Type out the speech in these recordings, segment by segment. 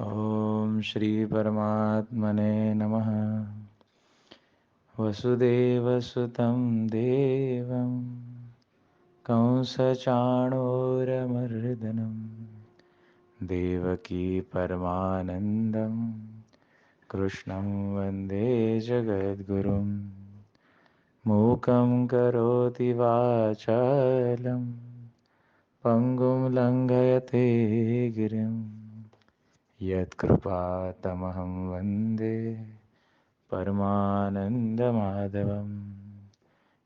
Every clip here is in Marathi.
ओम श्री परमात्मने नमः। वसुदेवसुतं देवं कंसचाणूरमर्दनं देवकी परमानन्दं कृष्णं वन्दे जगद्गुरुं। मूकं करोति वाचालं पङ्गुं लङ्घयते गिरिं यत्कृपातमहं वन्दे परमानंदमाधवम।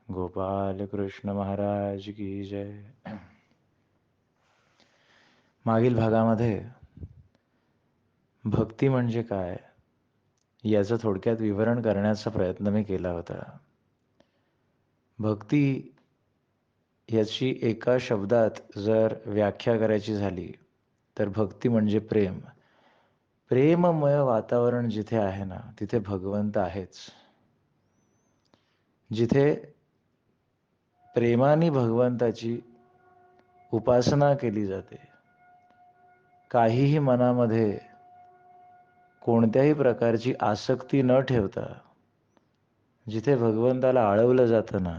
गोपाल कृष्ण महाराज की जय। मागील भागामध्ये भक्ती म्हणजे काय याचं थोडक्यात विवरण करण्याचा प्रयत्न मी केला होता. भक्ती याची एका शब्दात जर व्याख्या करायची झाली तर भक्ती म्हणजे प्रेम. प्रेममय वातावरण जिथे आहे ना तिथे भगवंत आहेच. जिथे प्रेमाने भगवंताची उपासना केली जाते, काहीही मनामध्ये कोणत्याही प्रकारची आसक्ती न ठेवता जिथे भगवंताला आळवलं जातं ना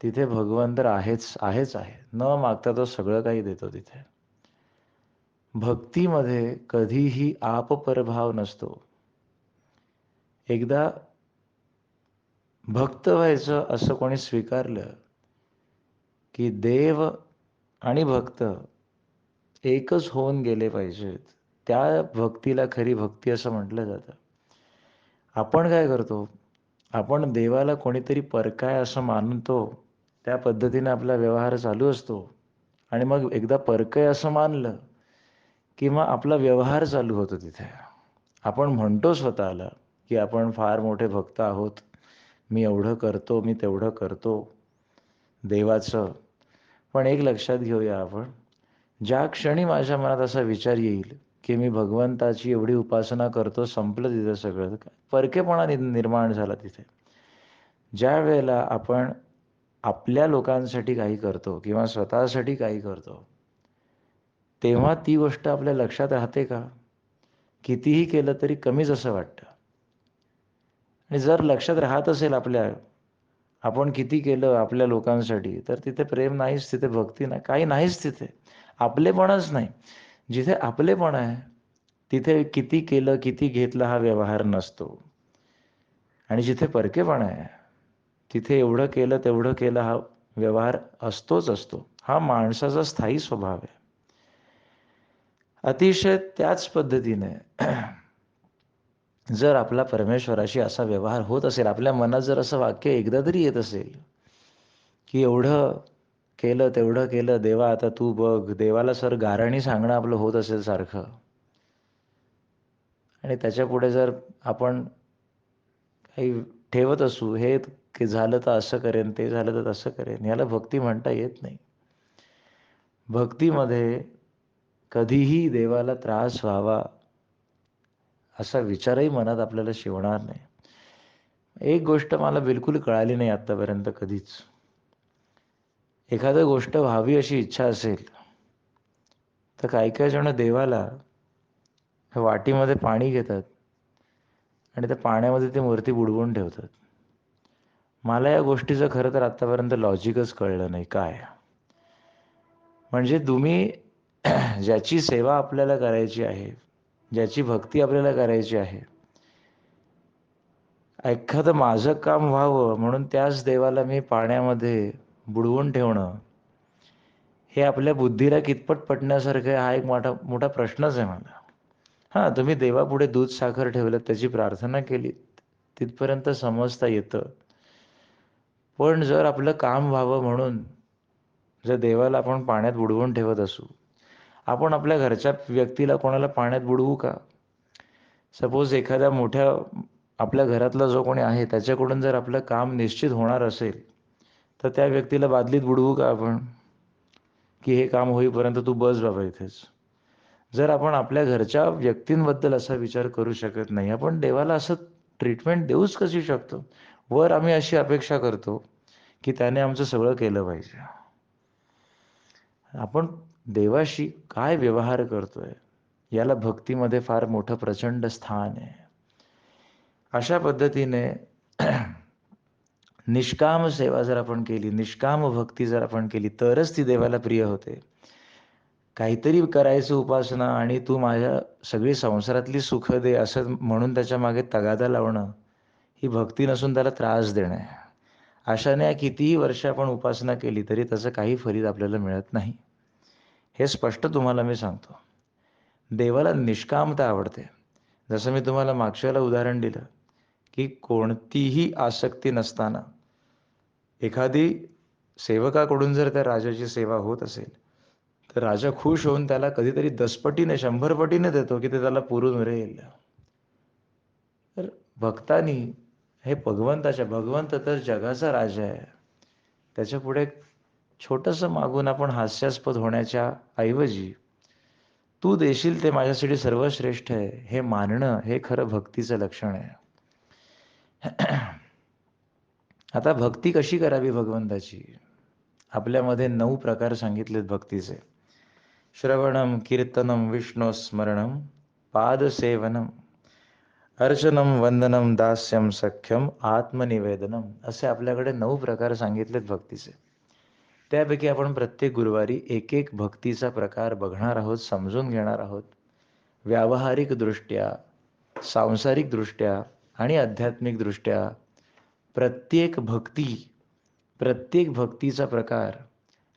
तिथे भगवंत आहेच आहे. न मागता तो सगळं काही देतो तिथे. भक्तीमध्ये कधीही आपपरभाव नसतो. एकदा भक्त व्हायचं असं कोणी स्वीकारलं की देव आणि भक्त एकच होऊन गेले पाहिजेत. त्या भक्तीला खरी भक्ती असं म्हटलं जातं. आपण काय करतो, आपण देवाला कोणीतरी परकाय असं मानतो, त्या पद्धतीने आपला व्यवहार चालू असतो आणि मग एकदा परकय असं मानलं की मग आपला व्यवहार चालू होतो. तिथे आपण म्हणतो स्वतःला की आपण फार मोठे भक्त आहोत, मी एवढं करतो, मी तेवढं करतो देवाचं. पण एक लक्षात घेऊया आपण, ज्या क्षणी माझ्या मनात असा विचार येईल की मी भगवंताची एवढी उपासना करतो, संपलं तिथं सगळं. परकेपणा निर्माण झाला तिथे. ज्या वेळेला आपण आपल्या लोकांसाठी काही करतो किंवा स्वतःसाठी काही करतो तेव्हा ती गोष्ट आपल्या लक्षात राहते का? कितीही केलं तरी कमीच असं वाटतं. आणि जर लक्षात राहत असेल आपल्या, आपण किती केलं आपल्या लोकांसाठी, तर तिथे प्रेम नाहीच, तिथे भक्ती नाही, काही नाहीच तिथे. आपलेपणच नाही. जिथे आपलेपण आहे तिथे किती केलं किती घेतलं हा व्यवहार नसतो. आणि जिथे परकेपणा आहे तिथे एवढं केलं तेवढं केलं हा व्यवहार असतोच असतो. हा माणसाचा स्थायी स्वभाव आहे. अतिशय त्याच पद्धतीने जर आपला परमेश्वराशी असा व्यवहार होत असेल, आपल्या मनात जर असं वाक्य एकदा तरी येत असेल की एवढं केलं तेवढं केलं देवा, आता तू बघ, देवाला सर गाऱ्हाणी सांगणं आपलं होत असेल सारखं, आणि त्याच्या पुढे जर आपण काही ठेवत असू, हे झालं तर असं करेन, ते झालं तर तसं करेन, याला भक्ती म्हणता येत नाही. भक्तीमध्ये कधीही देवाला त्रास व्हावा असा विचारही मनात आपल्याला शिवणार नाही. एक गोष्ट मला बिलकुल कळाली नाही आत्तापर्यंत कधीच. एखादी गोष्ट व्हावी अशी इच्छा असेल तर काही काही जण देवाला वाटीमध्ये पाणी घेतात आणि त्या पाण्यामध्ये ती मूर्ती बुडवून ठेवतात. मला या गोष्टीचं खरं तर आत्तापर्यंत लॉजिकच कळलं नाही. काय म्हणजे तुम्ही ज्याची सेवा आपल्याला करायची आहे, ज्याची भक्ती आपल्याला करायची आहे, एखादं माझं काम व्हावं म्हणून त्याच देवाला मी पाण्यामध्ये बुडवून ठेवणं, हे आपल्या बुद्धीला कितपत पटण्यासारखं आहे हा एक मोठा मोठा प्रश्नच आहे मला. हां, तुम्ही देवापुढे दूध साखर ठेवलं, त्याची प्रार्थना केली, तिथपर्यंत समजता येतं. पण जर आपलं काम व्हावं म्हणून जर देवाला आपण पाण्यात बुडवून ठेवत असू, आपण आपल्या घरच्या व्यक्तीला कोणाला पाण्यात बुडवू का? सपोज एखाद्या मोठ्या आपल्या घरातला जो कोणी आहे त्याच्याकडून जर आपलं काम निश्चित होणार असेल तर त्या व्यक्तीला बादलीत बुडवू का आपण, की हे काम होईपर्यंत तू बस बाबा इथेच? जर आपण आपल्या घरच्या व्यक्तींबद्दल असा विचार करू शकत नाही, आपण देवाला असं ट्रीटमेंट देऊच कशी शकतो? वर आम्ही अशी अपेक्षा करतो की त्याने आमचं सगळं केलं पाहिजे. आपण देवाशी काय व्यवहार करतोय याला भक्तीमध्ये फार मोठं प्रचंड स्थान आहे. अशा पद्धतीने निष्काम सेवा जर आपण केली, निष्काम भक्ती जर आपण केली, तरच ती देवाला प्रिय होते. काहीतरी करायचं उपासना आणि तू माझ्या सगळी संसारातली सुख दे असं म्हणून त्याच्या मागे तगादा लावणं, ही भक्ती नसून त्याला त्रास देणं आहे. अशाने कितीही वर्ष आपण उपासना केली तरी त्याचं काही फलित आपल्याला मिळत नाही. हे स्पष्ट तुम्हाला मी सांगतो. देवाला निष्कामता आवडते. जसं मी तुम्हाला मागच्या वेळेला उदाहरण दिलं, की कोणतीही आसक्ती नसताना एखादी सेवकाकडून जर त्या राजाची सेवा होत असेल, तर राजा खुश होऊन त्याला कधीतरी 10 पटीने 100 पटीने देतो, की ते त्याला पुरून उरेल. तर भक्तांनी हे भगवंत तर जगाचा राजा आहे. त्याच्यापुढे छोटंसं मागून आपण हास्यास्पद होण्याच्या ऐवजी तू देशील ते माझ्यासाठी सर्वश्रेष्ठ आहे, हे मानणं हे खरं भक्तीचं लक्षण आहे. आता भक्ती कशी करावी भगवंताची? आपल्यामध्ये 9 प्रकार सांगितलेत भक्तीचे. श्रवणम, कीर्तनम, विष्णू स्मरणम, पादसेवनम, अर्चनम, वंदनम, दास्यम, सख्यम, आत्मनिवेदनम, असे आपल्याकडे 9 प्रकार सांगितलेत भक्तीचे. त्यापैकी आपण प्रत्येक गुरुवारी एक भक्तीचा प्रकार बघणार आहोत, समजून घेणार आहोत. व्यावहारिक दृष्ट्या, सांसारिक दृष्ट्या आणि आध्यात्मिक दृष्ट्या प्रत्येक भक्तीचा प्रकार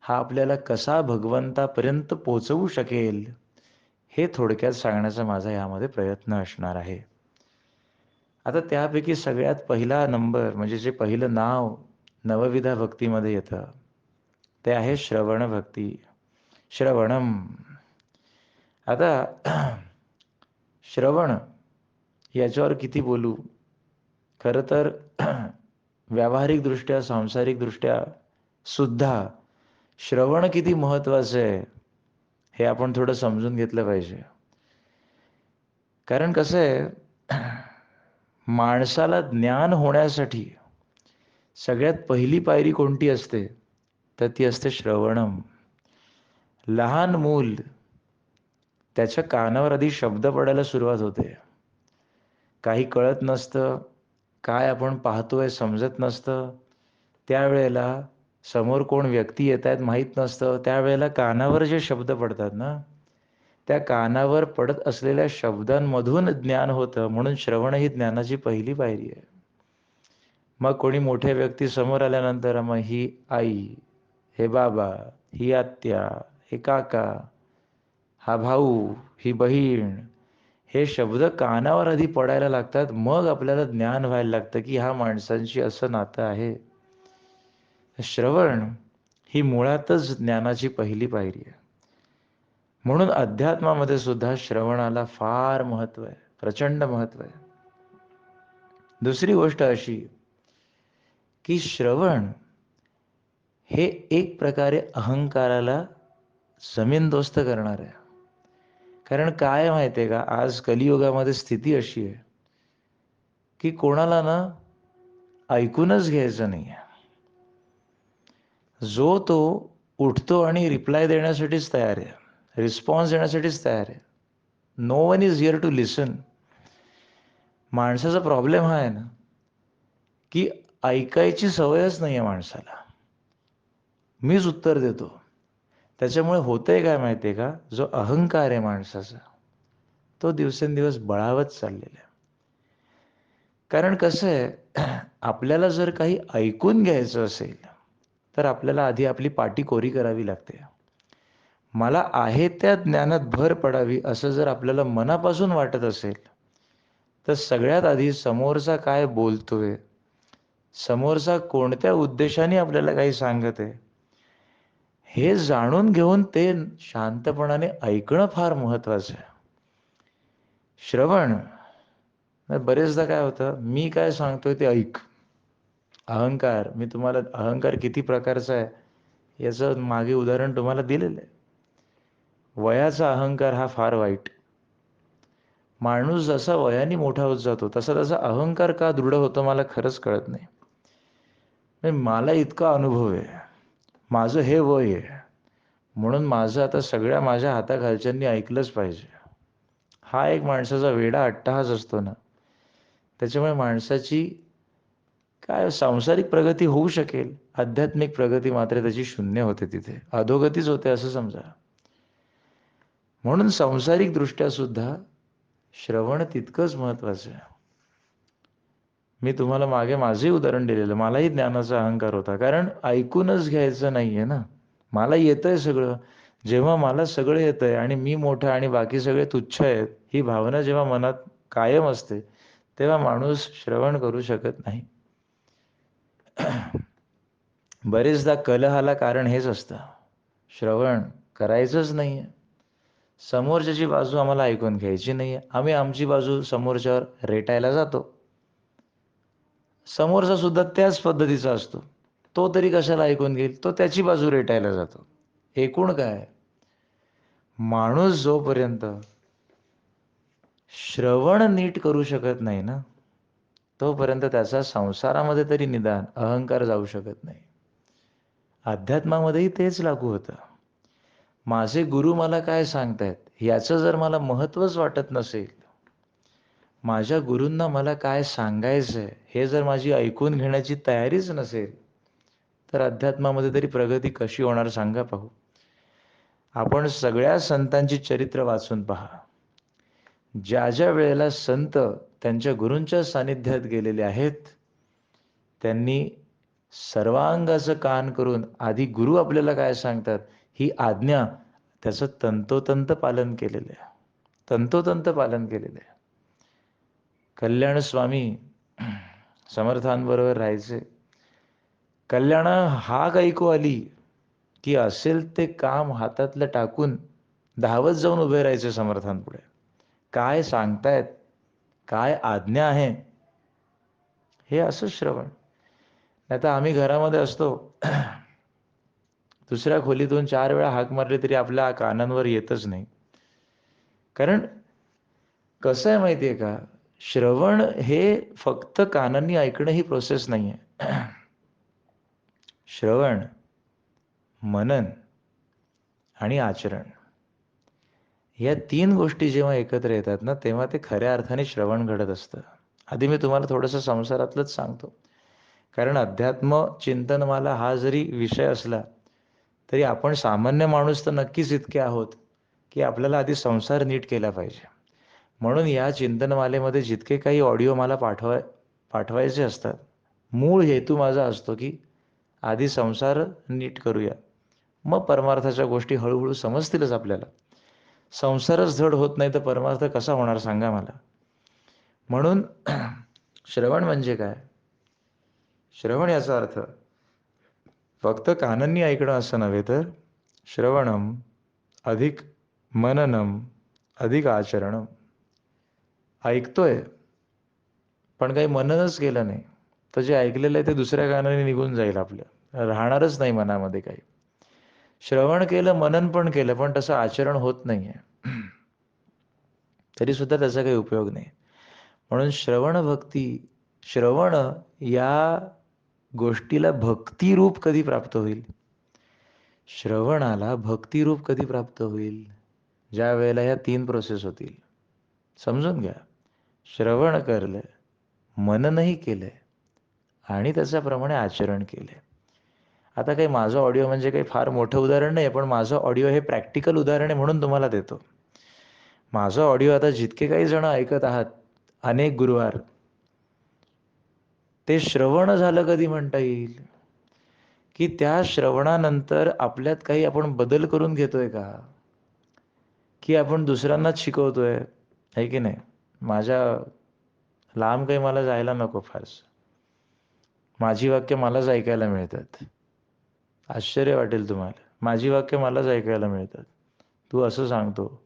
हा आपल्याला कसा भगवंतापर्यंत पोहोचवू शकेल, हे थोडक्यात सांगण्याचा माझा यामध्ये प्रयत्न असणार आहे. आता त्यापैकी सगळ्यात पहिला नंबर म्हणजे जे पहिलं नाव नवविधा भक्तीमध्ये येतं, ते आहे श्रवण भक्ती. श्रवणम. आता श्रवण याच्यावर किती बोलू? खरं तर व्यावहारिक दृष्ट्या, सांसारिक दृष्ट्या सुद्धा श्रवण किती महत्वाचं आहे, हे आपण थोडं समजून घेतलं पाहिजे. कारण कसं आहे, माणसाला ज्ञान होण्यासाठी सगळ्यात पहिली पायरी कोणती असते? तर ती असते श्रवणम. लहान मूल, त्याच्या कानावर आधी शब्द पडायला सुरुवात होते. काही कळत नसतं, काय आपण पाहतोय समजत नसतं. त्यावेळेला समोर कोण व्यक्ती येत आहेत माहीत नसतं. त्यावेळेला कानावर जे शब्द पडतात ना, त्या कानावर पडत असलेल्या शब्दांमधून ज्ञान होतं. म्हणून श्रवण ही ज्ञानाची पहिली पायरी आहे. मग कोणी मोठे व्यक्ती समोर आल्यानंतर मग ही आई, हे बाबा, ही आत्या, हे काका, हा भाऊ, ही बहीण, हे शब्द कानावर आधी पडायला लागतात. मग आपल्याला ज्ञान व्हायला लागतं की ह्या माणसांशी असं नातं आहे. श्रवण ही मुळातच ज्ञानाची पहिली पायरी आहे. म्हणून अध्यात्मामध्ये सुद्धा श्रवणाला फार महत्व आहे, प्रचंड महत्व आहे. दुसरी गोष्ट अशी की श्रवण हे एक प्रकारे अहंकाराला जमीनदोस्त करणार आहे. कारण काय माहिती आहे का, आज कलियुगामध्ये स्थिती अशी आहे की कोणाला ना ऐकूनच घ्यायचं नाही आहे. जो तो उठतो आणि रिप्लाय देण्यासाठीच तयार आहे, रिस्पॉन्स देण्यासाठीच तयार आहे. No one is here to listen. माणसाचा प्रॉब्लेम हा आहे ना, की ऐकायची सवयच नाही आहे माणसाला. मीच उत्तर देतो. त्याच्यामुळे होतंय काय माहिती आहे का, जो अहंकार आहे माणसाचा, तो दिवसेंदिवस बळावत चाललेला आहे. कारण कसं आहे, आपल्याला जर काही ऐकून घ्यायचं असेल तर आपल्याला आधी आपली पाटी कोरी करावी लागते. मला आहे त्या ज्ञानात भर पडावी असं जर आपल्याला मनापासून वाटत असेल, तर सगळ्यात आधी समोरचा काय बोलतोय, समोरचा कोणत्या उद्देशाने आपल्याला काही सांगत आहे, हे जाणून घेऊन ते शांतपणाने ऐकणं फार महत्वाचं आहे. श्रवण, बरेचदा काय होतं, मी काय सांगतोय ते ऐक. अहंकार, मी तुम्हाला अहंकार किती प्रकारचा आहे याचं मागे उदाहरण तुम्हाला दिलेलं आहे. वयाचा अहंकार हा फार वाईट. माणूस जसा वयाने मोठा होत जातो तसा तसा अहंकार का दृढ होतो मला खरंच कळत नाही. मला इतका अनुभव आहे, माझं हे वय आहे, म्हणून माझं आता सगळ्या माझ्या हाताखालच्यांनी ऐकलंच पाहिजे. हा एक माणसाचा वेडा अट्टहास असतो ना, त्याच्यामुळे माणसाची काय सांसारिक प्रगती होऊ शकेल, आध्यात्मिक प्रगती मात्र त्याची शून्य होते, तिथे अधोगतीच होते असं समजा. म्हणून सांसारिक दृष्ट्या सुद्धा श्रवण तितकंच महत्वाचं आहे. मी तुम्हाला मागे माझंही उदाहरण दिलेलं, मलाही ज्ञानाचा अहंकार होता, कारण ऐकूनच घ्यायचं नाहीये ना. मला येतंय सगळं, जेव्हा मला सगळं येतंय आणि मी मोठा आणि बाकी सगळे तुच्छ आहेत, ही भावना जेव्हा मनात कायम असते, तेव्हा माणूस श्रवण करू शकत नाही. बरेचदा कलहाला कारण हेच असतं, श्रवण करायचंच नाहीये. समोरच्याची बाजू आम्हाला ऐकून घ्यायची नाहीये, आम्ही आमची बाजू समोरच्यावर रेटायला जातो. समोरचा सुद्धा त्याच पद्धतीचा असतो, तो तरी कशाला ऐकून घेईल, तो त्याची बाजू रेटायला जातो. एकूण काय, माणूस जोपर्यंत श्रवण नीट करू शकत नाही ना, तोपर्यंत त्याचा संसारामध्ये तरी निदान अहंकार जाऊ शकत नाही. अध्यात्मामध्येही तेच लागू होतं. माझे गुरु मला काय सांगतायत याचं जर मला महत्त्वच वाटत नसेल, माझ्या गुरूंना मला काय सांगायचंय हे जर माझी ऐकून घेण्याची तयारीच नसेल, तर अध्यात्मामध्ये तरी प्रगती कशी होणार सांगा पाहू. आपण सगळ्या संतांची चरित्र वाचून पहा. ज्या ज्या वेळेला संत त्यांच्या गुरूंच्या सानिध्यात गेलेले आहेत, त्यांनी सर्वांगाचं कान करून आधी गुरु आपल्याला काय सांगतात ही आज्ञा त्याचं तंतोतंत पालन केलेलं आहे, तंतोतंत पालन केलेलं आहे. कल्याण स्वामी समर्थांबरोबर राहायचे. कल्याणा हाक ऐकू आली की असेल ते काम हातातलं टाकून धावत जाऊन उभे राहायचे समर्थांपुढे. काय सांगतायत, काय आज्ञा आहे, हे असं श्रवण. आता आम्ही घरामध्ये असतो, दुसऱ्या खोलीतून 4 वेळा हाक मारली तरी आपल्या कानांवर येतच नाही. कारण कसं आहे माहिती आहे का, श्रवण हे फक्त कानांनी ऐकणं ही प्रोसेस नाही आहे. श्रवण, मनन आणि आचरण या 3 गोष्टी जेव्हा एकत्र येतात ना, तेव्हा ते खऱ्या अर्थाने श्रवण घडत असतं. आधी मी तुम्हाला थोडंसं संसारातलंच सांगतो, कारण अध्यात्म चिंतनमाला हा जरी विषय असला तरी आपण सामान्य माणूस तर नक्कीच इतके आहोत की आपल्याला आधी संसार नीट केला पाहिजे. म्हणून या चिंतनमालेमध्ये जितके काही ऑडिओ मला पाठवायचे असतात, मूळ हेतू माझा असतो की आधी संसार नीट करूया, मग परमार्थाच्या गोष्टी हळूहळू समजतीलच आपल्याला. संसारच धड होत नाही तर परमार्थ कसा होणार सांगा मला. म्हणून श्रवण म्हणजे काय, श्रवण याचा अर्थ फक्त कानांनी ऐकणं असं नव्हे, तर श्रवणम अधिक मननम अधिक आचरणम. ऐकतोय पण काही मननच केलं नाही, तर जे ऐकलेलं आहे ते दुसऱ्या कानाने निघून जाईल, आपल्या राहणारच नाही मनामध्ये काही. श्रवण केलं, मनन पण केलं, पण तसं आचरण होत नाहीये, तरी सुद्धा त्याचा काही उपयोग नाही. म्हणून श्रवण भक्ती, श्रवण या गोष्टीला भक्तिरूप कधी प्राप्त होईल, श्रवणाला भक्तिरूप कधी प्राप्त होईल, ज्या वेळेला ह्या 3 प्रोसेस होतील. समजून घ्या, श्रवण करलं, मननही केलंय आणि त्याच्याप्रमाणे आचरण केले. आता काही माझं ऑडिओ म्हणजे काही फार मोठं उदाहरण नाही, पण माझं ऑडिओ हे प्रॅक्टिकल उदाहरण आहे म्हणून तुम्हाला देतो. माझं ऑडिओ आता जितके काही जण ऐकत आहात, अनेक गुरुवार, ते श्रवण झालं कधी म्हणता येईल, की त्या श्रवणानंतर आपल्यात काही आपण बदल करून घेतोय का, की आपण दुसऱ्यांनाच शिकवतोय, आहे की नाही. माझ्या लांब काही मला जायला नको फारसं, माझी वाक्य मलाच ऐकायला मिळतात. आश्चर्य वाटेल तुम्हाला, माझी वाक्य मलाच ऐकायला मिळतात. तू असं सांगतो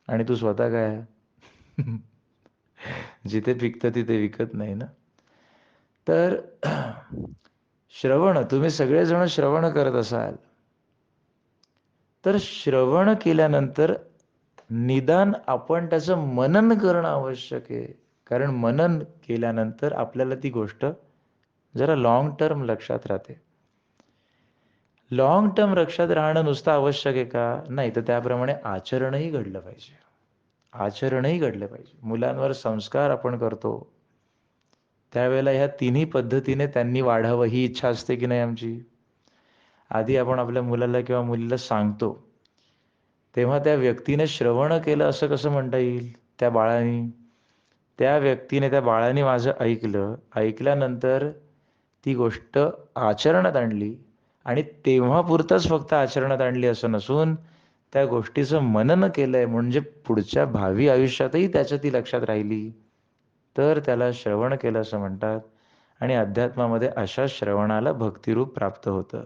आणि तू स्वतः काय जिथे पिकतं तिथे विकत नाही ना. तर श्रवण, तुम्ही सगळेजण श्रवण करत असाल, तर श्रवण केल्यानंतर निदान आपण त्याचं मनन करणं आवश्यक आहे. कारण मनन केल्यानंतर आपल्याला ती गोष्ट जरा लॉंग टर्म लक्षात राहते. लॉंग टर्म लक्षात राहणं नुसतं आवश्यक आहे का, नाही, तर त्याप्रमाणे आचरणही घडलं पाहिजे. आचरणही घडले पाहिजे. मुलांवर संस्कार आपण करतो त्यावेळेला ह्या तिन्ही पद्धतीने त्यांनी वाढावं ही इच्छा असते की नाही आमची. आधी आपण आपल्या मुलाला किंवा मुलीला सांगतो, तेव्हा त्या व्यक्तीने श्रवण केलं असं कसं म्हणता येईल त्या बाळाने. त्या व्यक्तीने, त्या बाळाने माझं ऐकलं, ऐकल्यानंतर ती गोष्ट आचरणात आणली आणि तेव्हा पुरतंच फक्त आचरणात आणली असं नसून त्या गोष्टीचं मनन केलंय, म्हणजे पुढच्या भावी आयुष्यातही त्याच्या ती लक्षात राहिली, तर त्याला श्रवण केलं असं म्हणतात. आणि अध्यात्मामध्ये अशा श्रवणाला भक्तिरूप प्राप्त होतं.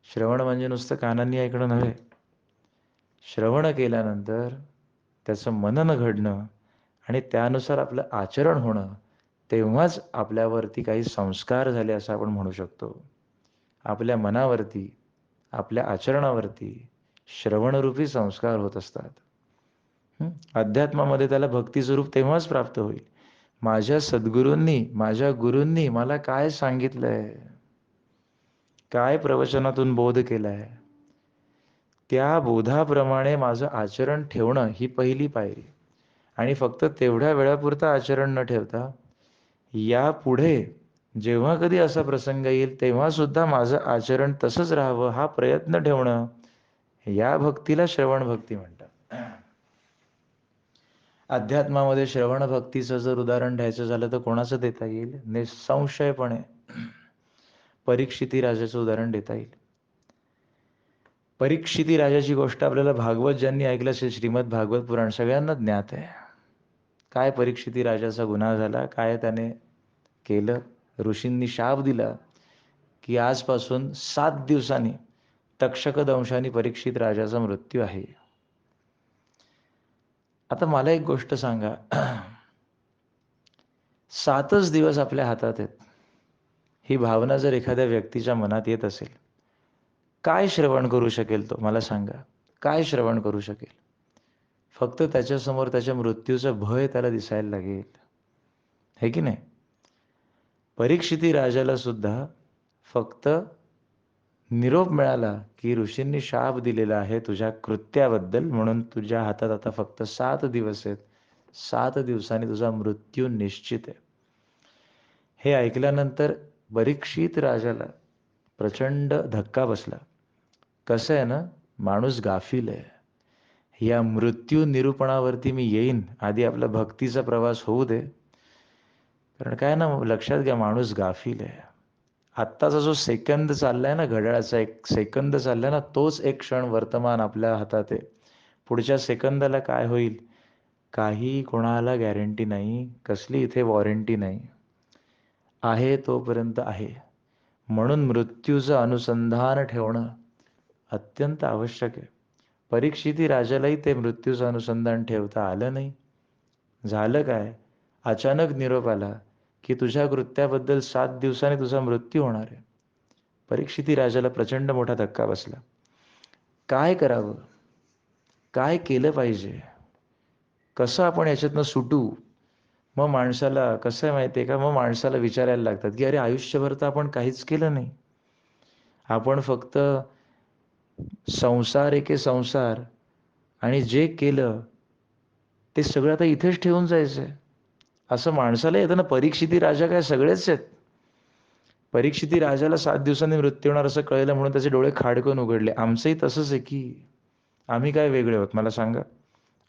श्रवण म्हणजे नुसतं कानांनी ऐकणं नव्हे. श्रवण केल्यानंतर त्याचं मनन घडणं आणि त्यानुसार आपलं आचरण होणं, तेव्हाच आपल्यावरती काही संस्कार झाले असं आपण म्हणू शकतो. आपल्या मनावरती, आपल्या आचरणावरती श्रवणरूपी संस्कार होत असतात. अध्यात्मामध्ये त्याला भक्तीचं रूप तेव्हाच प्राप्त होईल. माझ्या सद्गुरूंनी, माझ्या गुरूंनी मला काय सांगितलंय, काय प्रवचनातून बोध केलाय, त्या बोधाप्रमाणे माझं आचरण ठेवणं ही पहिली पायरी. आणि फक्त तेवढ्या वेळापुरतं आचरण न ठेवता यापुढे जेव्हा कधी असा प्रसंग येईल तेव्हा सुद्धा माझं आचरण तसंच राहावं हा प्रयत्न ठेवणं, या भक्तीला श्रवण भक्ती म्हणतात. अध्यात्मामध्ये श्रवण भक्तीचं जर उदाहरण द्यायचं झालं तर कोणाचं देता येईल? निसंशयपणे परीक्षिती राजाचं उदाहरण देता येईल. परीक्षिती राजाची गोष्ट आपल्याला भागवत ज्यांनी ऐकलं असेल, श्रीमद भागवत पुराण सगळ्यांना ज्ञात आहे. काय परीक्षिती राजाचा गुन्हा झाला, काय त्याने केलं. ऋषींनी शाप दिला की आजपासून 7 दिवसांनी तक्षक दंशाने परीक्षित राजाचा मृत्यू आहे. आता मला एक गोष्ट सांगा, 7च दिवस आपल्या हातात आहेत, ही भावना जर एखाद्या व्यक्तीच्या मनात येत असेल, काय श्रवण करू शकेल तो? मला सांगा, काय श्रवण करू शकेल? फक्त त्याच्यासमोर त्याच्या मृत्यूचं भय त्याला दिसायला लागेल, हे की नाही? परीक्षिती राजाला सुद्धा फक्त निरोप मिळाला की ऋषींनी शाप दिलेला आहे तुझ्या कृत्याबद्दल, म्हणून तुझ्या हातात आता फक्त 7 दिवस आहेत, 7 दिवसांनी तुझा मृत्यू निश्चित आहे. हे ऐकल्यानंतर परीक्षित राजाला प्रचंड धक्का बसला. कसं आहे ना, माणूस गाफील आहे. या मृत्यू निरूपणावरती मी येईन, आधी आपला भक्तीचा प्रवास होऊ दे. कारण काय ना, लक्षात घ्या, माणूस गाफील आहे. आत्ताचा जो सेकंद चाललाय ना, घड्याळाचा एक सेकंद चाललाय ना, तोच एक क्षण वर्तमान आपल्या हातात आहे. पुढच्या सेकंदाला काय होईल काही कोणाला गॅरंटी नाही, कसली इथे वॉरंटी नाही. आहे तोपर्यंत आहे, म्हणून मृत्यूचं अनुसंधान ठेवणं अत्यंत आवश्यक आहे. परीक्षिती राजालाही ते मृत्यूचं अनुसंधान ठेवता आलं नाही. झालं काय, अचानक निरोप आला की तुझ्या कृत्याबद्दल 7 दिवसांनी तुझा मृत्यू होणार आहे. परीक्षिती राजाला प्रचंड मोठा धक्का बसला. काय करावं, काय केलं पाहिजे, कसं आपण याच्यातनं सुटू? मग माणसाला कसं आहे माहिती आहे का, मग माणसाला विचारायला लागतात की अरे, आयुष्यभर तर आपण काहीच केलं नाही. आपण फक्त संसार एके संसार, आणि जे केलं ते सगळं आता इथेच ठेवून जायचंय, असं माणसाला येतं ना. परीक्षिती राजा काय सगळेच आहेत. परीक्षिती राजाला 7 दिवसांनी मृत्यू होणार असं कळलं म्हणून त्याचे डोळे खाडकन उघडले. आमचंही तसंच आहे की, आम्ही काय वेगळे आहोत मला सांगा?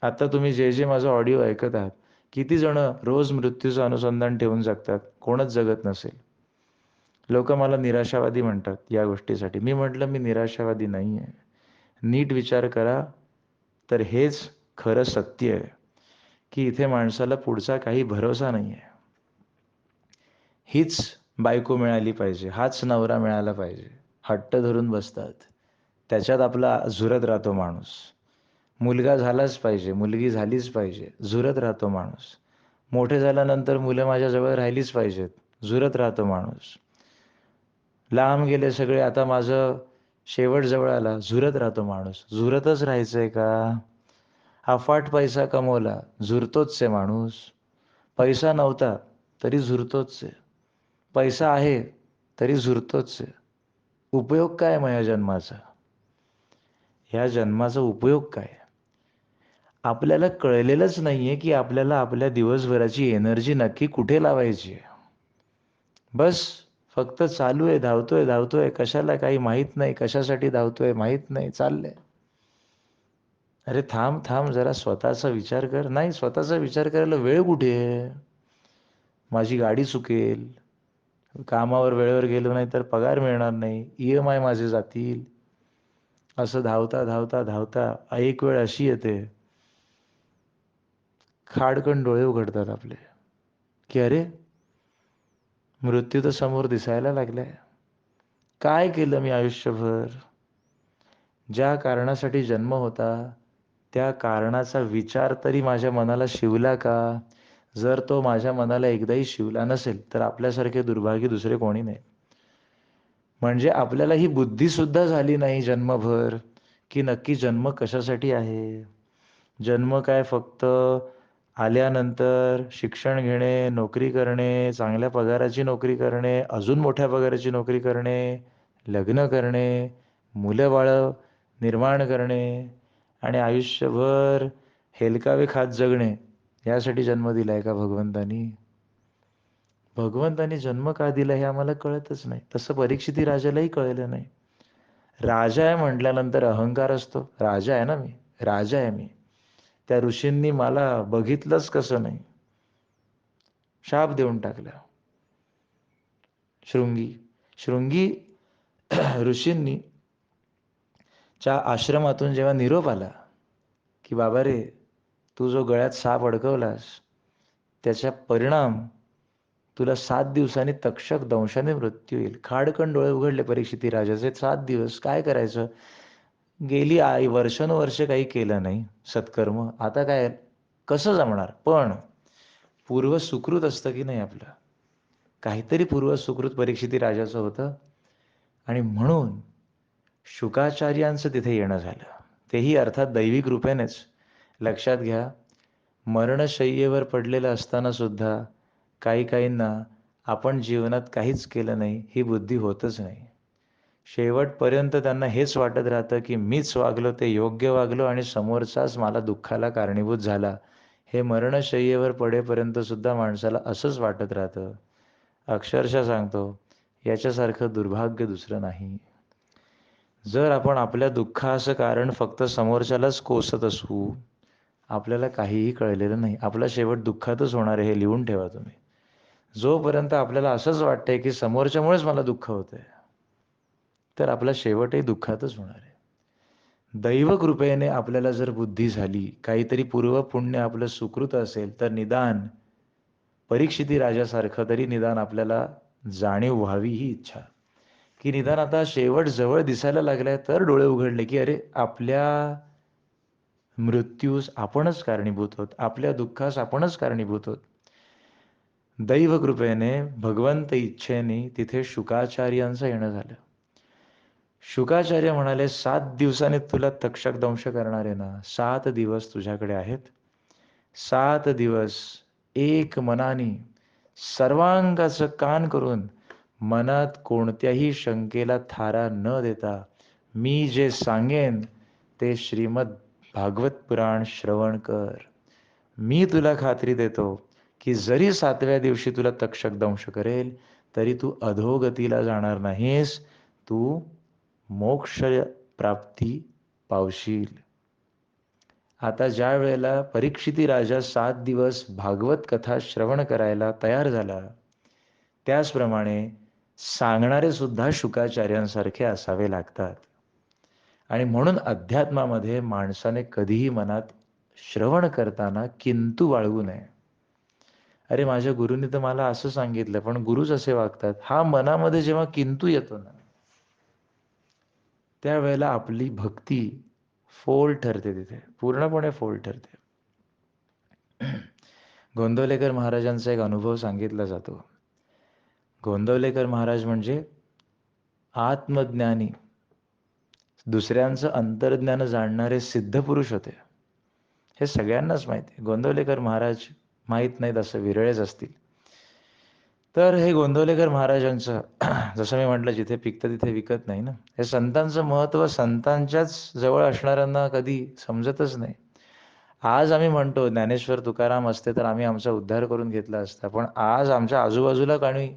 आता तुम्ही जे जे माझा ऑडिओ ऐकत आहात, किती जण रोज मृत्यूचं अनुसंधान ठेवून जगतात? कोणच जगत नसेल. लोक मला निराशावादी म्हणतात या गोष्टीसाठी. मी म्हटलं मी निराशावादी नाही आहे. नीट विचार करा तर हेच खरं सत्य आहे की इथे माणसाला पुढचा काही भरोसा नाही आहे. हीच बायको मिळाली पाहिजे, हाच नवरा मिळाला पाहिजे, हट्ट धरून बसतात. त्याच्यात आपला झुरत राहतो माणूस. मुलगा झालाच पाहिजे, मुलगी झालीच पाहिजे, झुरत राहतो माणूस. मोठे झाल्यानंतर मुलं माझ्याजवळ राहिलीच पाहिजेत, झुरत राहतो माणूस. लांब गेले सगळे, आता माझं शेवट जवळ आला, झुरत राहतो माणूस. झुरतच राहायचंय का? अफाट पैसा कमवला, झुरतोच आहे माणूस. पैसा नव्हता तरी झुरतोच आहे, पैसा आहे तरी झुरतोच आहे. उपयोग काय माझ्या जन्माचा? ह्या जन्माचा उपयोग काय? आपल्याला कळलेलंच नाहीये की आपल्याला आपल्या दिवसभराची एनर्जी नक्की कुठे लावायची आहे. बस फक्त चालू आहे, धावतोय धावतोय, कशाला काही माहीत नाही, कशासाठी धावतोय माहीत नाही, चाललंय. अरे थांब थांब, जरा स्वतःचा विचार कर. नाही, स्वतःचा विचार करायला वेळ कुठे आहे? माझी गाडी चुकेल, कामावर वेळेवर गेलो नाही तर पगार मिळणार नाही, EMI माझे जातील. असं धावता धावता धावता एक वेळ अशी येते, खाडकन डोळे उघडतात आपले, की अरे मृत्यू तर समोर दिसायला लागलाय. काय केलं मी आयुष्यभर? ज्या कारणासाठी जन्म होता त्या कारणाचा विचार तरी माझ्या मनाला शिवला का? जर तो माझ्या मनाला एकदाही शिवला नसेल तर आपल्यासारखे दुर्भागी दुसरे कोणी नाही. म्हणजे आपल्याला ही बुद्धी सुद्धा झाली नाही जन्मभर की नक्की जन्म कशासाठी आहे. जन्म काय फक्त आल्यानंतर शिक्षण घेणे, नोकरी करणे, चांगल्या पगाराची नोकरी करणे, अजून मोठ्या पगाराची नोकरी करणे, लग्न करणे, मुलं-बाळं निर्माण करणे आणि आयुष्यभर हेलकावे खात जगणे, यासाठी जन्म दिलाय का भगवंतानी? भगवंतानी जन्म का दिला हे आम्हाला कळतच नाही. तसं परीक्षिती राजालाही कळलं नाही. राजा आहे म्हटल्यानंतर अहंकार असतो. राजा आहे ना मी, राजा आहे मी. त्या ऋषींनी मला बघितलंच कसं नाही, शाप देऊन टाकला. शृंगी शृंगी ऋषींनी च्या आश्रमातून जेव्हा निरोप आला की बाबा रे, तू जो गळ्यात साप अडकवलास त्याचा परिणाम तुला 7 दिवसांनी तक्षक दंशाने मृत्यू येईल. खाडकन डोळे उघडले परीक्षिती राजाचे. 7 दिवस काय करायचं? गेली आई वर्षानुवर्ष काही केलं नाही सत्कर्म, आता काय कसं जमणार? पण पूर्व सुकृत असतं की नाही आपलं, काहीतरी पूर्व सुकृत परीक्षिती राजाचं होतं आणि म्हणून शुकाचार्यांचं तिथे येणं झालं. तेही अर्थात दैवी कृपेनेच. लक्षात घ्या, मरणशय्येवर पडलेलं असताना सुद्धा काही काहींना आपण जीवनात काहीच केलं नाही ही बुद्धी होतच नाही. शेवटपर्यंत त्यांना हेच वाटत राहतं की मीच वागलो ते योग्य वागलो आणि समोरचाच मला दुःखाला कारणीभूत झाला. हे मरणशय्येवर पडेपर्यंत सुद्धा माणसाला असंच वाटत राहतं. अक्षरशः सांगतो, याच्यासारखं दुर्भाग्य दुसरं नाही. जर आपण आपल्या दुःखाचं कारण फक्त समोरच्यालाच कोसत असू, आपल्याला काहीही कळलेलं नाही. आपला शेवट दुःखातच होणार आहे, हे लिहून ठेवा तुम्ही. जोपर्यंत आपल्याला असंच वाटतंय की समोरच्यामुळेच मला दुःख होतंय, तर आपला शेवटही दुःखातच होणार आहे. दैवकृपेने आपल्याला जर बुद्धी झाली, काहीतरी पूर्वपुण्य आपलं सुकृत असेल, तर निदान परीक्षिती राजासारखं तरी निदान आपल्याला जाणीव व्हावी ही इच्छा, की निदान आता शेवट जवळ दिसायला लागलाय, तर डोळे उघडले की अरे आपल्या मृत्यूस आपणच कारणीभूत आहोत, आपल्या दुःखास आपणच कारणीभूत आहोत. दैवकृपेने भगवंत इच्छेने तिथे शुकाचार्यांचं येणं झालं. शुकाचार्य म्हणाले, 7 दिवसांनी तुला तक्षक दंश करणार आहे ना, 7 दिवस तुझ्याकडे आहेत. 7 दिवस एक मनाने सर्वांगाचं कान करून मनात कोणत्याही शंकेला थारा न देता मी जे सांगेन ते श्रीमद भागवत पुराण श्रवण कर. मी तुला खात्री देतो की जरी 7व्या दिवशी तुला तक्षक दंश करेल तरी तू अधोगतीला जाणार नाहीस, तू मोक्ष प्राप्ती पावशील. आता ज्या वेळेला परीक्षिती राजा 7 दिवस भागवत कथा श्रवण करायला तयार झाला, त्याचप्रमाणे सांगणारे सुद्धा शुकाचार्यांसारखे असावे लागतात. आणि म्हणून अध्यात्मामध्ये माणसाने कधीही मनात श्रवण करताना किंतु बाळगू नये. अरे माझ्या गुरुनी तर मला असं सांगितलं, पण गुरुच असे वागतात. हा मनामध्ये जेव्हा किंतु येतो ना, त्यावेळेला आपली भक्ती फोल ठरते, तिथे पूर्णपणे फोल ठरते. गोंदवलेकर महाराजांचा एक अनुभव सांगितला जातो. गोंदवलेकर महाराज म्हणजे आत्मज्ञानी, दुसऱ्यांचं अंतर्ज्ञान जाणणारे सिद्ध पुरुष होते. हे सगळ्यांनाच माहिती आहे. गोंदवलेकर महाराज माहीत नाहीत असं विरळच असतील. तर हे गोंदवलेकर महाराजांचं जसं मी म्हटलं, जिथे पिकतं तिथे विकत नाही ना. हे संतांचं महत्त्व संतांच्याच जवळ असणाऱ्यांना कधी समजतच नाही. आज आम्ही म्हणतो ज्ञानेश्वर तुकाराम असते तर आम्ही आमचा उद्धार करून घेतला असता, पण आज आमच्या आजूबाजूला कोणी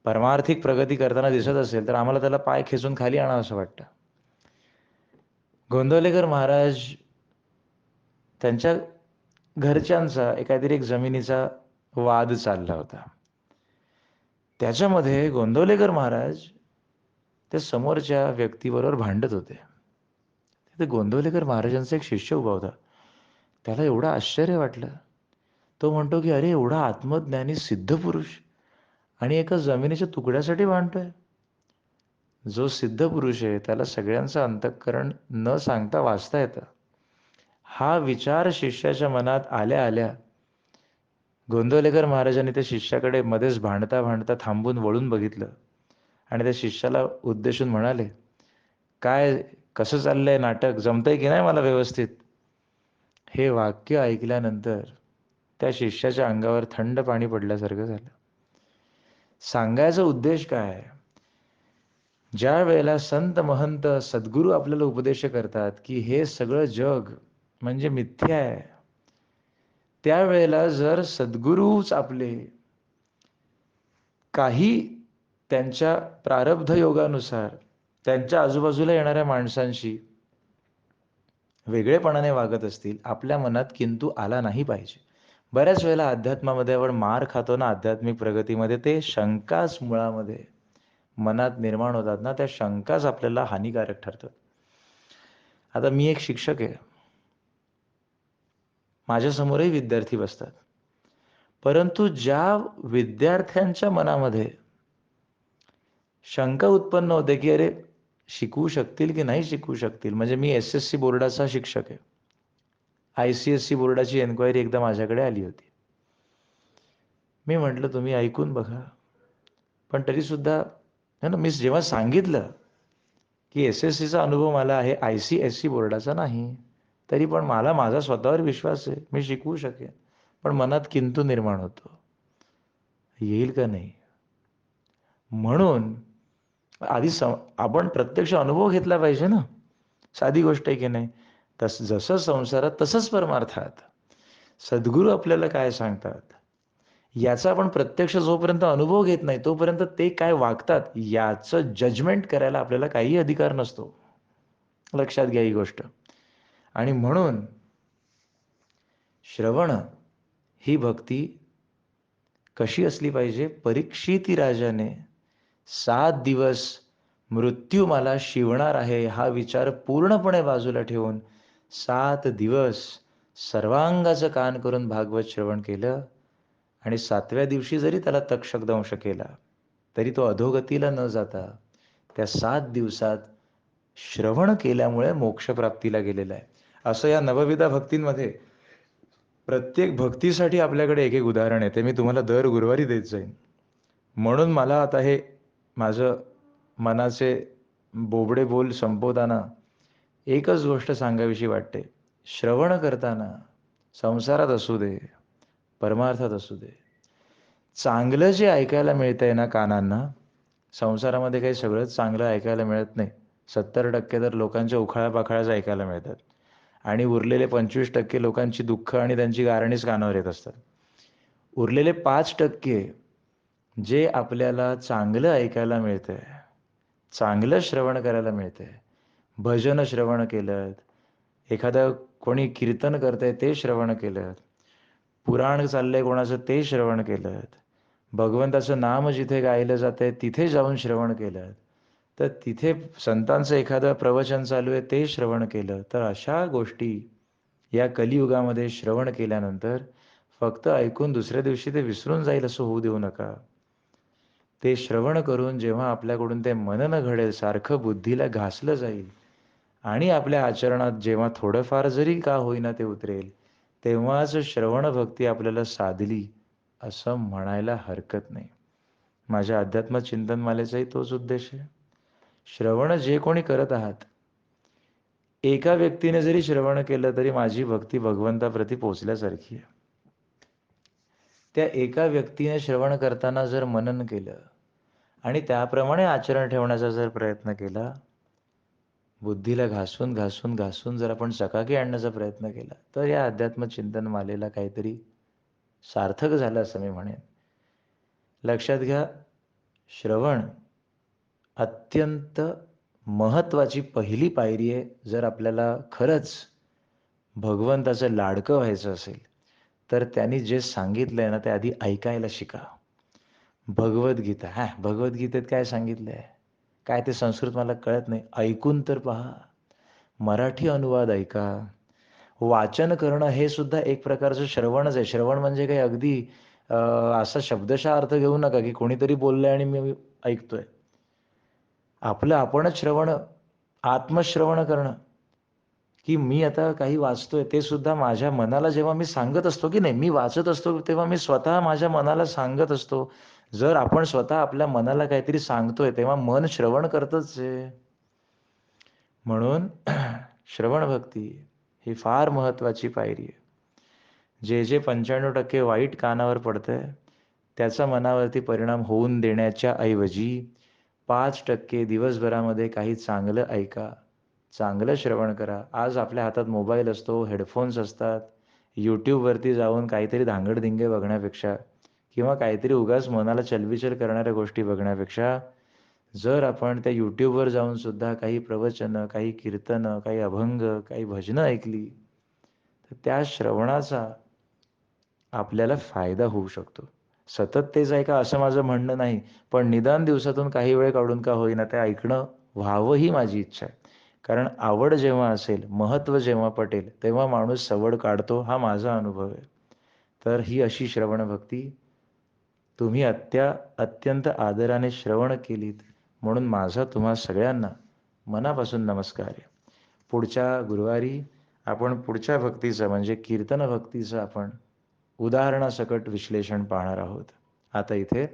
परमार्थिक प्रगती करताना दिसत असेल तर आम्हाला त्याला पाय खेचून खाली आणावं असं वाटतं. गोंदवलेकर महाराज त्यांच्या घरच्यांचा काहीतरी एक जमिनीचा वाद चालला होता. त्याच्यामध्ये गोंदवलेकर महाराज त्या समोरच्या व्यक्तीबरोबर भांडत होते. तिथे गोंदवलेकर महाराजांचा एक शिष्य उभा होता. त्याला एवढं आश्चर्य वाटलं. तो म्हणतो की अरे एवढा आत्मज्ञानी सिद्ध पुरुष आणि एका जमिनीच्या तुकड्यासाठी भांडतोय. जो सिद्ध पुरुष आहे त्याला सगळ्यांचं अंतःकरण न सांगता वाचता येतं. हा विचार शिष्याच्या मनात आल्या आल्या गोंदवलेकर महाराजांनी त्या शिष्याकडे मध्येच भांडता भांडता थांबून वळून बघितलं आणि त्या शिष्याला उद्देशून म्हणाले, काय कसं चाललंय नाटक, जमतंय की नाही मला व्यवस्थित? हे वाक्य ऐकल्यानंतर त्या शिष्याच्या अंगावर थंड पाणी पडल्यासारखं झालं. सांगायचा उद्देश काय? ज्या वेळेला संत महंत सद्गुरू आपल्याला उपदेश करतात की हे सगळं जग म्हणजे मिथ्या आहे, त्यावेळेला जर सद्गुरूच आपले काही त्यांच्या प्रारब्ध योगानुसार त्यांच्या आजूबाजूला येणाऱ्या माणसांशी वेगळेपणाने वागत असतील, आपल्या मनात किंतु आला नाही पाहिजे. बऱ्याच वेळेला अध्यात्मामध्ये आपण मार खातो ना, आध्यात्मिक प्रगतीमध्ये ते शंकाच मुळामध्ये मनात निर्माण होतात ना, त्या शंकाच आपल्याला हानिकारक ठरतात. आता मी एक शिक्षक आहे, माझ्यासमोरही विद्यार्थी बसतात, परंतु ज्या विद्यार्थ्यांच्या मनामध्ये शंका उत्पन्न होते की अरे शिकवू शकतील की नाही शिकवू शकतील, म्हणजे मी SSC बोर्डाचा शिक्षक आहे. ICSE बोर्डाची एन्क्वायरी एकदा माझ्याकडे आली होती. मी म्हटलं तुम्ही ऐकून बघा, पण तरीसुद्धा ना मी जेव्हा सांगितलं की SSCचा अनुभव मला आहे, ICSE बोर्डाचा नाही, तरी पण मला माझा स्वतःवर विश्वास आहे, मी शिकवू शकेन, पण मनात किंतु निर्माण होतो, येईल का नाही. म्हणून आधी आपण प्रत्यक्ष अनुभव घेतला पाहिजे ना. साधी गोष्ट आहे की नाही. जसं संसारात तसंच परमार्थात सद्गुरू आपल्याला काय सांगतात याचा आपण प्रत्यक्ष जोपर्यंत अनुभव घेत नाही तोपर्यंत ते काय वागतात याचं जजमेंट करायला आपल्याला काही अधिकार नसतो. लक्षात घ्या ही गोष्ट. आणि म्हणून श्रवण ही भक्ती कशी असली पाहिजे? परीक्षिती राजाने 7 दिवस मृत्यू मला शिवणार आहे हा विचार पूर्णपणे बाजूला ठेवून 7 दिवस सर्वांगाचं कान करून भागवत श्रवण केलं आणि 7व्या दिवशी जरी त्याला तक्षक दंश केला तरी तो अधोगतीला न जाता त्या 7 दिवसात श्रवण केल्यामुळे मोक्षप्राप्तीला गेलेला आहे. असं या नवविधा भक्तींमध्ये प्रत्येक भक्तीसाठी आपल्याकडे एक एक उदाहरण आहे. ते मी तुम्हाला दर गुरुवारी देत जाईन. म्हणून मला आता हे माझं मनाचे बोबडे बोल संपवताना एकच गोष्ट सांगावीशी वाटते. श्रवण करताना संसारात असू दे, परमार्थात असू दे, चांगलं जे ऐकायला मिळतंय ना कानांना, संसारामध्ये काही सगळंच चांगलं ऐकायला मिळत नाही. 70% तर लोकांच्या उखाळ्या-पाखाळ्याच ऐकायला मिळतात आणि उरलेले 25% लोकांची दुःख आणि त्यांची गारणीच कानावर येत असतात. उरलेले 5% जे आपल्याला चांगलं ऐकायला मिळतंय, चांगलं श्रवण करायला मिळतंय, भजन श्रवण केलं, एखादं कोणी कीर्तन करतंय ते श्रवण केलं, पुराण चाललंय कोणाचं ते श्रवण केलं, भगवंताचं नाम जिथे गायलं जातंय तिथे जाऊन श्रवण केलं, तर तिथे संतांचं एखादं प्रवचन चालू आहे ते श्रवण केलं, तर अशा गोष्टी या कलियुगामध्ये श्रवण केल्यानंतर फक्त ऐकून दुसऱ्या दिवशी ते विसरून जाईल असं होऊ देऊ नका. ते श्रवण करून जेव्हा आपल्याकडून ते मनन घडेल, सारखं बुद्धीला घासलं जाईल आणि आपल्या आचरणात जेव्हा थोडंफार जरी का होईना ते उतरेल, तेव्हाच श्रवण भक्ती आपल्याला साधली असं म्हणायला हरकत नाही. माझ्या अध्यात्म चिंतनमालेचाही तोच उद्देश आहे. श्रवण जे कोणी करत आहात, एका व्यक्तीने जरी श्रवण केलं तरी माझी भक्ती भगवंताप्रती पोचल्यासारखी आहे. त्या एका व्यक्तीने श्रवण करताना जर मनन केलं आणि त्याप्रमाणे आचरण ठेवण्याचा जर प्रयत्न केला, बुद्धीला घासून घासून घासून जर आपण चकाकी आणण्याचा प्रयत्न केला तर या अध्यात्म चिंतन मालेला काहीतरी सार्थक झालं असं मी म्हणेन. लक्षात घ्या, श्रवण अत्यंत महत्त्वाची पहिली पायरी आहे. जर आपल्याला खरंच भगवंताचं लाडकं व्हायचं असेल तर त्यांनी जे सांगितलंय ना ते आधी ऐकायला शिका. भगवद्गीता, भगवद्गीतेत काय सांगितलंय? काय ते संस्कृत मला कळत नाही, ऐकून तर पहा. मराठी अनुवाद ऐका. वाचन करणं हे सुद्धा एक प्रकारचं श्रवणच आहे. श्रवण म्हणजे काही अगदी असा शब्दशः अर्थ घेऊ नका की कोणीतरी बोललंय आणि मी ऐकतोय. आपलं आपणच श्रवण, आत्मश्रवण करणं, की मी आता काही वाचतोय ते सुद्धा माझ्या मनाला जेव्हा मी सांगत असतो की नाही, मी वाचत असतो तेव्हा मी स्वतः माझ्या मनाला सांगत असतो. जर आपण स्वतः आपल्या मनाला काहीतरी सांगतोय तेव्हा मन श्रवण करतच आहे. म्हणून श्रवण भक्ती ही फार महत्त्वाची पायरी आहे. जे जे 95% वाईट कानावर पडतंय त्याचा मनावरती परिणाम होऊन देण्याच्या ऐवजी 5% दिवसभरामध्ये काही चांगलं ऐका, चांगलं श्रवण करा. आज आपल्या हातात मोबाईल असतो, हेडफोन्स असतात. YouTubeवरती जाऊन काहीतरी धांगडधिंगे बघण्यापेक्षा किंवा काहीतरी उगाच मनाला चलबिचल करणाऱ्या गोष्टी बघण्यापेक्षा जर आपण त्या YouTubeवर जाऊन सुद्धा काही प्रवचनं, काही कीर्तनं, काही अभंग, काही भजनं ऐकली, तर त्या श्रवणाचा आपल्याला फायदा होऊ शकतो. सतत तेच ऐका असं माझं म्हणणं नाही, पण निदान दिवसातून काही वेळ काढून का होईना ते ऐकणं व्हावं ही माझी इच्छा आहे. कारण आवड जेव्हा असेल, महत्त्व जेव्हा पटेल, तेव्हा माणूस सवड काढतो हा माझा अनुभव आहे. तर ही अशी श्रवणभक्ती तुम्ही अत्यंत आदराने श्रवण केलीत म्हणून माझा तुम्हा सगळ्यांना मनापासून नमस्कार आहे. पुढच्या गुरुवारी आपण पुढच्या भक्तीचं म्हणजे कीर्तन भक्तीचं आपण उदाहरणासकट विश्लेषण पाहणार आहोत. आता इथे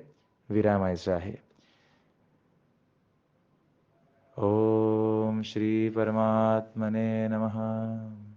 विरामायचं आहे. ओम श्री परमात्मने नमः.